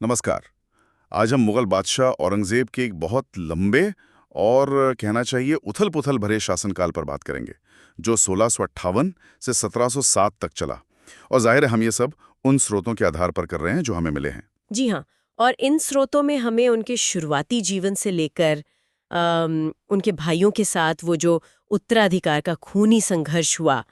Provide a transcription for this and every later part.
नमस्कार। आज हम मुगल बादशाह औरंगजेब के एक बहुत लंबे और कहना चाहिए उथल-पुथल भरे शासनकाल पर बात करेंगे, जो 1658 से 1707 तक चला। और जाहिर है हम ये सब उन स्रोतों के आधार पर कर रहे हैं जो हमें मिले हैं। जी हाँ। और इन स्रोतों में हमें उनके शुरुआती जीवन से लेकर उनके भाइयों के साथ वो जो उत्तराधिकार का खूनी संघर्ष हुआ,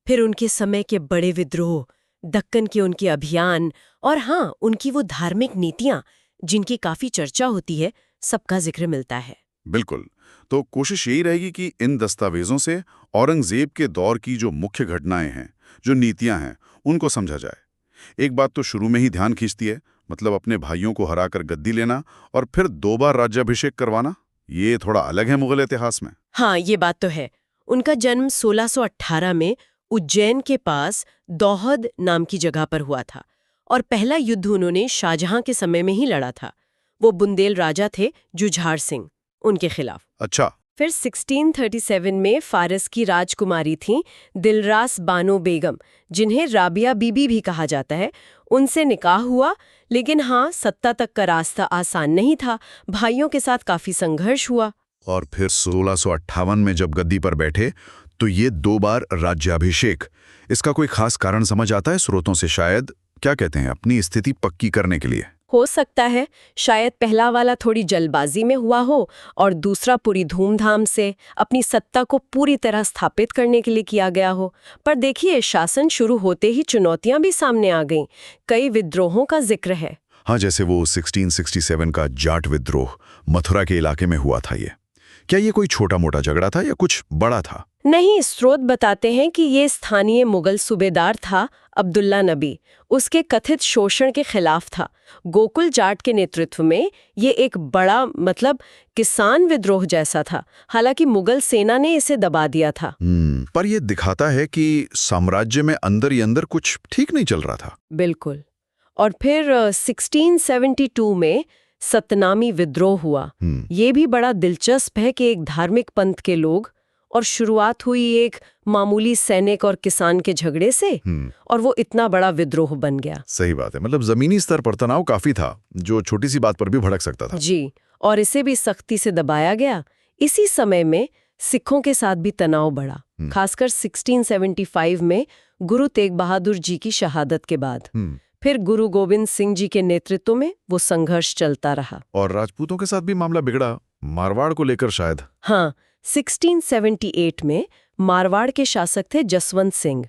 फिर उनके समय के बड़े विद्रोह, दक्कन के उनके अभियान और हाँ, उनकी वो धार्मिक नीतियाँ जिनकी काफी चर्चा होती है, सबका जिक्र मिलता है। बिल्कुल। तो कोशिश यही रहेगी कि इन दस्तावेजों से औरंगजेब के दौर की जो मुख्य घटनाएं हैं, जो नीतियां हैं, उनको समझा जाए। एक बात तो शुरू में ही ध्यान खींचती है, मतलब अपने भाइयों को हराकर गद्दी लेना और फिर 2 बार राज्याभिषेक करवाना। ये थोड़ा अलग है मुगल इतिहास में। हाँ, ये बात तो है। उनका जन्म 1618 में उज्जैन के पास दौहद नाम की जगह पर हुआ था और पहला युद्ध उन्होंने शाहजहां के समय में ही लड़ा था। वो बुंदेल राजा थे जुझार सिंह, उनके खिलाफ। अच्छा। फिर 1637 में फारस की राजकुमारी थीं दिलरास बानो बेगम, जिन्हें राबिया बीबी भी कहा जाता है, उनसे निकाह हुआ। लेकिन हाँ, सत्ता तक का रास्ता आसान नहीं था। भाइयों के साथ काफी संघर्ष हुआ। और फिर 1658 में जब गद्दी पर बैठे तो ये 2 बार राज्याभिषेक, इसका कोई खास कारण समझ आता है स्रोतों से? शायद क्या कहते हैं, अपनी स्थिति पक्की करने के लिए। हो सकता है शायद पहला वाला थोड़ी जल्दबाजी में हुआ हो और दूसरा पूरी धूमधाम से अपनी सत्ता को पूरी तरह स्थापित करने के लिए किया गया हो। पर देखिए, शासन शुरू होते ही चुनौतियां भी सामने आ गईं। कई विद्रोहों का जिक्र है। हाँ, जैसे वो 1667 का जाट विद्रोह मथुरा के इलाके में हुआ था। ये क्या ये कोई छोटा मोटा झगड़ा था या कुछ बड़ा था? नहीं, स्रोत बताते हैं कि ये स्थानीय मुगल सूबेदार था अब्दुल्ला नबी। उसके कथित शोषण के खिलाफ था। गोकुल जाट के नेतृत्व में ये एक बड़ा किसान विद्रोह जैसा था। हालांकि मुगल सेना ने इसे दबा दिया था। पर ये दिखाता है कि साम्राज्य में अंदर ही अंदर कुछ ठीक नहीं चल रहा था। बिल्कुल। और फिर 1672 में सतनामी विद्रोह हुआ। ये भी बड़ा दिलचस्प है कि एक धार्मिक पंथ के लोग, और शुरुआत हुई एक मामूली सैनिक और किसान के झगड़े से, और वो इतना बड़ा विद्रोह बन गया। सही बात है, मतलब जमीनी स्तर पर तनाव काफी था, जो छोटी सी बात पर भी भड़क सकता था। जी, और इसे भी सख्ती से दबाया गया। इसी समय में सिखों के साथ भी तनाव बढ़ा, खासकर 1675 में गुरु तेग बहादुर जी की शहादत के बाद। फिर गुरु गोविंद सिंह जी के नेतृत्व में वो संघर्ष चलता रहा। और राजपूतों के साथ भी मामला बिगड़ा, मारवाड़ को लेकर शायद। हाँ, 1678 में मारवाड़ के शासक थे जसवंत सिंह।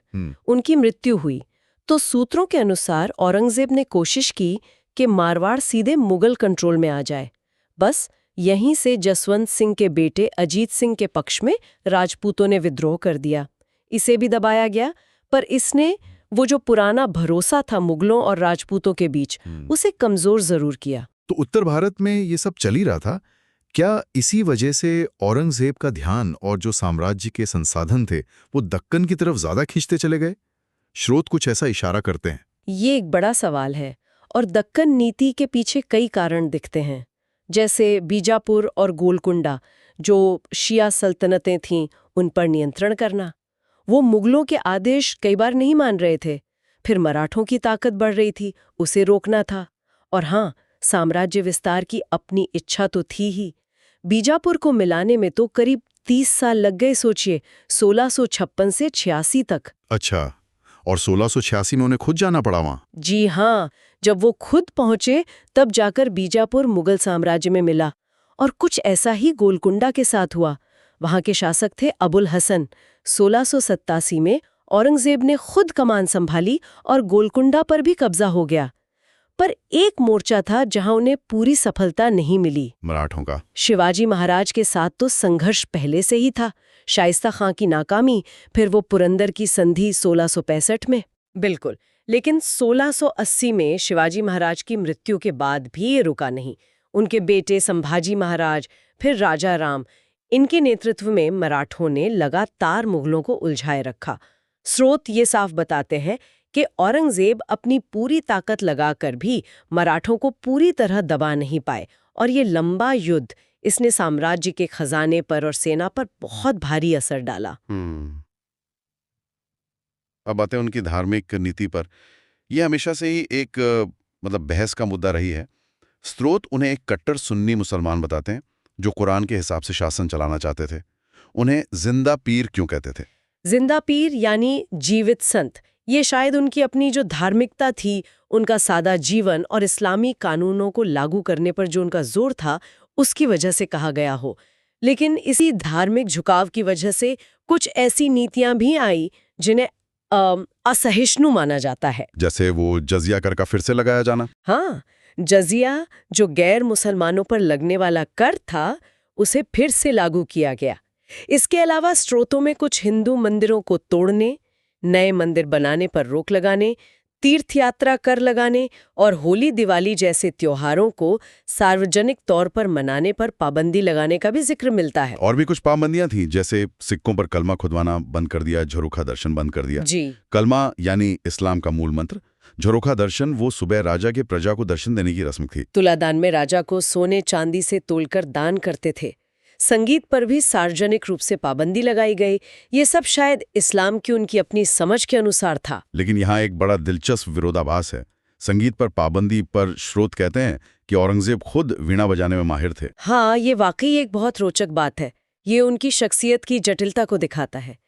उनकी मृत्यु हुई तो सूत्रों के अनुसार औरंगजेब ने कोशिश की कि मारवाड़ सीधे मुगल कंट्रोल में आ जाए। बस यहीं से जसवंत सिंह के बेटे अजीत सिंह के पक्ष में राजपूतों ने विद्रोह कर दिया। इसे भी दबाया गया, पर इसने वो जो पुराना भरोसा था मुगलों और राजपूतों के बीच, उसे कमजोर जरूर किया। तो उत्तर भारत में ये सब चल ही रहा था। क्या इसी वजह से औरंगजेब का ध्यान और जो साम्राज्य के संसाधन थे वो दक्कन की तरफ ज्यादा खींचते चले गए? स्रोत कुछ ऐसा इशारा करते हैं। ये एक बड़ा सवाल है, और दक्कन नीति के पीछे कई कारण दिखते हैं। जैसे बीजापुर और गोलकुंडा, जो शिया सल्तनतें थीं, उन पर नियंत्रण करना। वो मुगलों के आदेश कई बार नहीं मान रहे थे। फिर मराठों की ताकत बढ़ रही थी, उसे रोकना था। और हाँ, साम्राज्य विस्तार की अपनी इच्छा तो थी ही। बीजापुर को मिलाने में तो करीब 30 साल लग गए, सोचिए, 1656 से 86 तक। अच्छा, और 1686 में उन्हें खुद जाना पड़ा वहां? जी हाँ, जब वो खुद पहुंचे तब जाकर बीजापुर मुगल साम्राज्य में मिला। और कुछ ऐसा ही गोलकुंडा के साथ हुआ। वहां के शासक थे अबुल हसन। 1687 में औरंगजेब ने खुद कमान संभाली और गोलकुंडा पर भी कब्जा हो गया। पर एक मोर्चा था जहां उन्हें पूरी सफलता नहीं मिली। मराठों का? शिवाजी महाराज के साथ तो संघर्ष पहले से ही था। शाइस्ता खां की नाकामी, फिर वो पुरंदर की संधि 1665 में। बिल्कुल। लेकिन 1680 में शिवाजी महाराज की मृत्यु के बाद भी ये रुका नहीं। उनके बेटे संभाजी महाराज, फिर राजा राम, इनके नेतृत्व में मराठों ने लगातार मुगलों को उलझाए रखा। स्रोत ये साफ बताते हैं कि औरंगजेब अपनी पूरी ताकत लगाकर भी मराठों को पूरी तरह दबा नहीं पाए, और ये लंबा युद्ध, इसने साम्राज्य के खजाने पर और सेना पर बहुत भारी असर डाला। अब आते हैं उनकी धार्मिक नीति पर। ये हमेशा से ही एक मतलब बहस का मुद्दा रही है। स्रोत उन्हें एक कट्टर सुन्नी मुसलमान बताते हैं जो कुरान के हिसाब से शासन चलाना चाहते थे। उन्हें जिंदा पीर क्यों कहते थे? जिंदा पीर यानी जीवित संत। ये शायद उनकी अपनी जो धार्मिकता थी, उनका सादा जीवन और इस्लामी कानूनों को लागू करने पर जो उनका जोर था, उसकी वजह से कहा गया हो। लेकिन इसी धार्मिक झुकाव की वजह से कुछ ऐसी नीतियां भी आई जिन्हें असहिष्णु माना जाता है। जैसे वो जजिया कर का फिर से लगाया जाना। हाँ, जजिया जो गैर मुसलमानों पर लगने वाला कर था, उसे फिर से लागू किया गया। इसके अलावा स्रोतों में कुछ हिंदू मंदिरों को तोड़ने, नए मंदिर बनाने पर रोक लगाने, तीर्थ यात्रा कर लगाने और होली दिवाली जैसे त्योहारों को सार्वजनिक तौर पर मनाने पर पाबंदी लगाने का भी जिक्र मिलता है। और भी कुछ पाबंदियां थीं, जैसे सिक्कों पर कलमा खुदवाना बंद कर दिया, झरोखा दर्शन बंद कर दिया। जी। कलमा यानी इस्लाम का मूल मंत्र, झरोखा दर्शन वो सुबह राजा के प्रजा को दर्शन देने की रस्म थी। तुलादान में राजा को सोने चांदी से तोलकर दान करते थे। संगीत पर भी सार्वजनिक रूप से पाबंदी लगाई गई। ये सब शायद इस्लाम की उनकी अपनी समझ के अनुसार था। लेकिन यहाँ एक बड़ा दिलचस्प विरोधाभास है। संगीत पर पाबंदी पर स्रोत कहते हैं कि औरंगजेब खुद वीणा बजाने में माहिर थे। हाँ, ये वाकई एक बहुत रोचक बात है। ये उनकी शख्सियत की जटिलता को दिखाता है।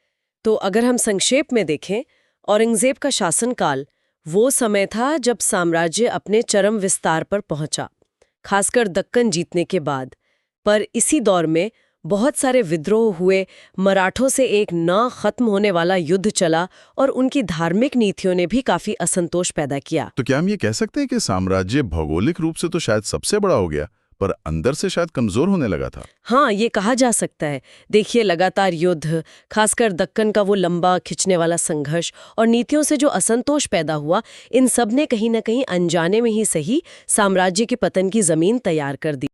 तो अगर हम संक्षेप में देखें, औरंगजेब का शासनकाल वो समय था जब साम्राज्य अपने चरम विस्तार पर पहुंचा, खासकर दक्कन जीतने के बाद। पर इसी दौर में बहुत सारे विद्रोह हुए, मराठों से एक न खत्म होने वाला युद्ध चला और उनकी धार्मिक नीतियों ने भी काफी असंतोष पैदा किया। तो क्या हम ये कह सकते हैं कि साम्राज्य भौगोलिक रूप से तो शायद सबसे बड़ा हो गया, पर अंदर से शायद कमजोर होने लगा था? हाँ, ये कहा जा सकता है। देखिए, लगातार युद्ध, खासकर दक्कन का वो लंबा खिंचने वाला संघर्ष और नीतियों से जो असंतोष पैदा हुआ, इन सब ने कहीं न कहीं अनजाने में ही सही साम्राज्य के पतन की जमीन तैयार कर दी।